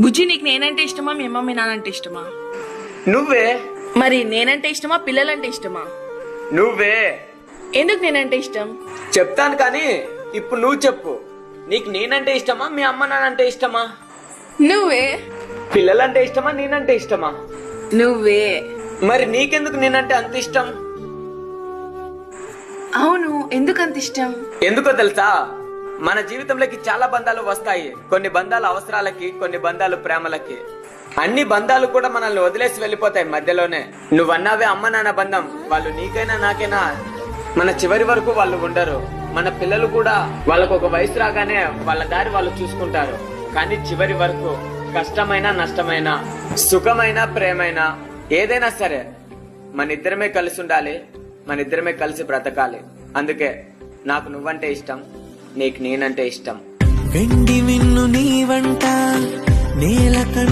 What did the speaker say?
బుజ్జి, నీకు నేనంటే ఇష్టమా మీ అమ్మ మీ నాన్నంటే ఇష్టమా? నువ్వే. మరి నేనంటే ఇష్టమా పిల్లలంటే ఇష్టమా? నువ్వే. ఎందుకు నేనంటే ఇష్టం? చెప్తాను కానీ ఇప్పుడు నువ్వు చెప్పు. నీకు నేనంటే ఇష్టమా మీ అమ్మ నాన్నంటే ఇష్టమా? నువ్వే. పిల్లలంటే ఇష్టమా నేనంటే ఇష్టమా? నువ్వే. మరి నీకెందుకు నేనంటే అంత ఇష్టం? అవును, ఎందుకు అంత ఇష్టం? ఎందుకో తెలుసా, మన జీవితంలోకి చాలా బంధాలు వస్తాయి. కొన్ని బంధాలు అవసరాలకి, కొన్ని బంధాలు ప్రేమలకి. అన్ని బంధాలు కూడా మనల్ని వదిలేసి వెళ్ళిపోతాయి మధ్యలోనే. నువ్వన్నావే అమ్మ నాన్న బంధం, వాళ్ళు నీకైనా నాకైనా మన చివరి వరకు వాళ్ళు ఉండరు. మన పిల్లలు కూడా వాళ్ళకు ఒక వయసు రాగానే వాళ్ళ దారి వాళ్ళు చూసుకుంటారు. కానీ చివరి వరకు కష్టమైనా నష్టమైనా సుఖమైనా ప్రేమైనా ఏదైనా సరే మన ఇద్దరమే కలిసి ఉండాలి, మన ఇద్దరమే కలిసి బ్రతకాలి. అందుకే నాకు నువ్వంటే ఇష్టం, నీకు నేనంటే ఇష్టం. వెండి మిన్ను నీ వంట నేల